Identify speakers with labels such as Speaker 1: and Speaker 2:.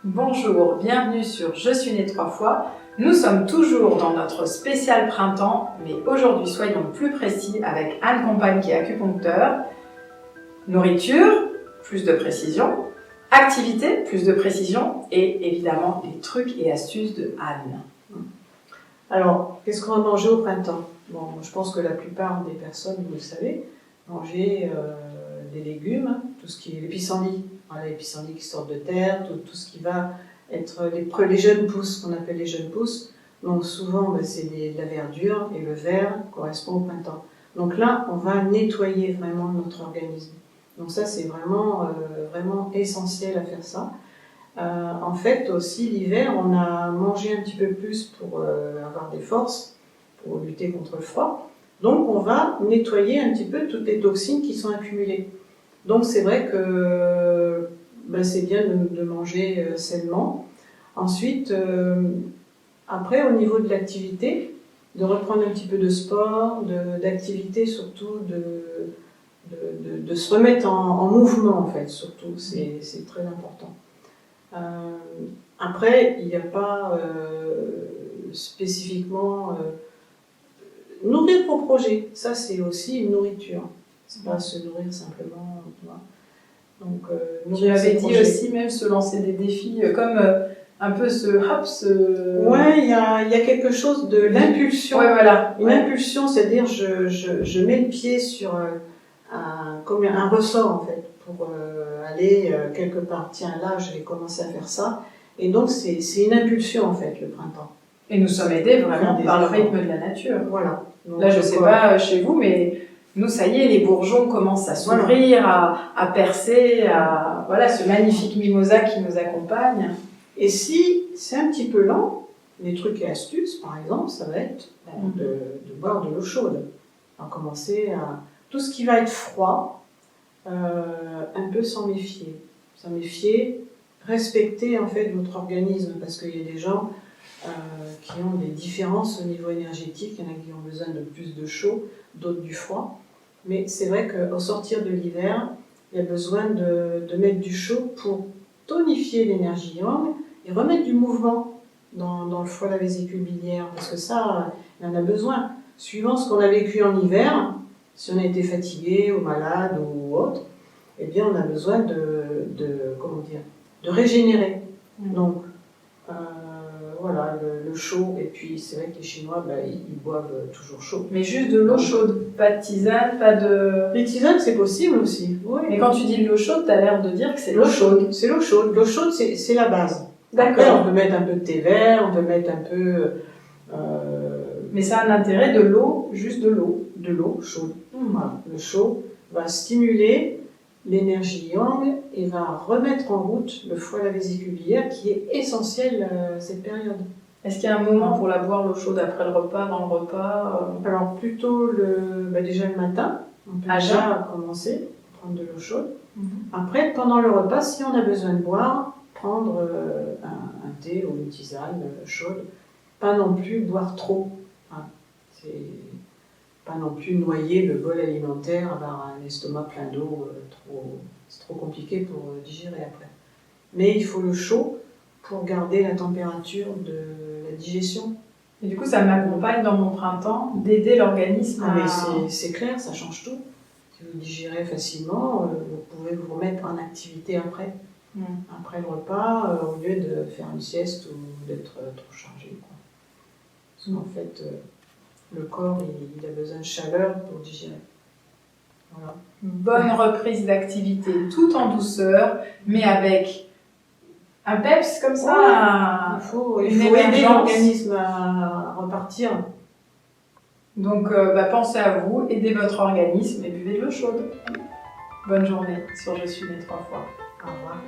Speaker 1: Bonjour, bienvenue sur Je suis née 3 fois. Nous sommes toujours dans notre spécial printemps, mais aujourd'hui soyons plus précis avec Anne Compagne qui est acupuncteur. Nourriture, plus de précision. Activité, plus de précision. Et évidemment, les trucs et astuces de Anne.
Speaker 2: Alors, qu'est-ce qu'on va manger au printemps? Bon, je pense que la plupart des personnes, vous le savez, manger des légumes, tout ce qui est les pissenlits, les pissenlits qui sortent de terre, tout ce qui va être les jeunes pousses, qu'on appelle les jeunes pousses. Donc souvent, c'est de la verdure et le vert correspond au printemps. Donc là, on va nettoyer vraiment notre organisme. Donc ça, c'est vraiment essentiel à faire ça. En fait, aussi, l'hiver, on a mangé un petit peu plus pour avoir des forces, pour lutter contre le froid. Donc, on va nettoyer un petit peu toutes les toxines qui sont accumulées. Donc, c'est vrai que c'est bien de manger sainement. Ensuite, après, au niveau de l'activité, de reprendre un petit peu de sport, d'activité surtout, de se remettre en mouvement, en fait, surtout, c'est très important. Après, il n'y a pas spécifiquement nourrir pour projet. Ça, c'est aussi une nourriture. C'est pas se nourrir simplement. Tu vois. Donc,
Speaker 1: tu avais dit aussi même se lancer des défis, comme un peu
Speaker 2: Ouais, il y a quelque chose de l'impulsion.
Speaker 1: Ouais, voilà.
Speaker 2: Une impulsion, c'est-à-dire je mets le pied sur comme un ressort en fait pour aller quelque part. Tiens, là, je vais commencer à faire ça. Et donc, c'est une impulsion en fait, le printemps.
Speaker 1: Et nous sommes aidés vraiment par le rythme de la nature.
Speaker 2: Voilà. Donc,
Speaker 1: là, je ne sais pas chez vous, mais nous, ça y est, les bourgeons commencent à s'ouvrir, voilà. à percer, voilà, ce magnifique mimosa qui nous accompagne.
Speaker 2: Et si c'est un petit peu lent, les trucs et astuces, par exemple, ça va être de boire de l'eau chaude. On va commencer à... Tout ce qui va être froid, un peu s'en méfier. S'en méfier, respecter en fait votre organisme, parce qu'il y a des gens qui ont des différences au niveau énergétique. Il y en a qui ont besoin de plus de chaud, d'autres du froid. Mais c'est vrai qu'au sortir de l'hiver, il y a besoin de mettre du chaud pour tonifier l'énergie yang et remettre du mouvement dans le foie, la vésicule biliaire, parce que ça, il en a besoin. Suivant ce qu'on a vécu en hiver, si on a été fatigué ou malade ou autre, eh bien on a besoin de régénérer. Donc, voilà, le chaud, et puis c'est vrai que les Chinois, ils boivent toujours chaud.
Speaker 1: Mais juste de l'eau chaude, pas de tisane, pas de...
Speaker 2: Les tisanes, c'est possible aussi. Oui.
Speaker 1: Mais quand tu dis de l'eau chaude, tu as l'air de dire que c'est l'eau chaude.
Speaker 2: C'est l'eau chaude. L'eau chaude, c'est la base.
Speaker 1: D'accord.
Speaker 2: Après, on peut mettre un peu de thé vert, on peut mettre un peu...
Speaker 1: Mais ça a un intérêt de l'eau, juste de l'eau.
Speaker 2: De l'eau chaude. Voilà. Le chaud va stimuler l'énergie yang et va remettre en route le foie, la vésicule biliaire, qui est essentiel cette période.
Speaker 1: Est-ce qu'il y a un moment pour la boire, l'eau chaude, après le repas, dans le repas
Speaker 2: Alors plutôt déjà le matin, on peut déjà commencer à prendre de l'eau chaude. Après, pendant le repas, si on a besoin de boire, prendre un thé ou une tisane chaude. Pas non plus boire trop. C'est pas non plus noyer le bol alimentaire, avoir un estomac plein d'eau, c'est trop compliqué pour digérer après. Mais il faut le chaud pour garder la température de la digestion.
Speaker 1: Et du coup, ça m'accompagne dans mon printemps d'aider l'organisme
Speaker 2: à... Mais c'est clair, ça change tout. Si vous digérez facilement, vous pouvez vous remettre en activité après. Après le repas, au lieu de faire une sieste ou d'être trop chargé. Parce qu'en fait, le corps, il a besoin de chaleur pour digérer. Voilà.
Speaker 1: Bonne reprise d'activité, tout en douceur, mais avec un peps comme ça.
Speaker 2: Il faut aider l'organisme à repartir.
Speaker 1: Donc, pensez à vous, aidez votre organisme et buvez de l'eau chaude. Bonne journée sur Je suis née 3 fois.
Speaker 2: Au revoir.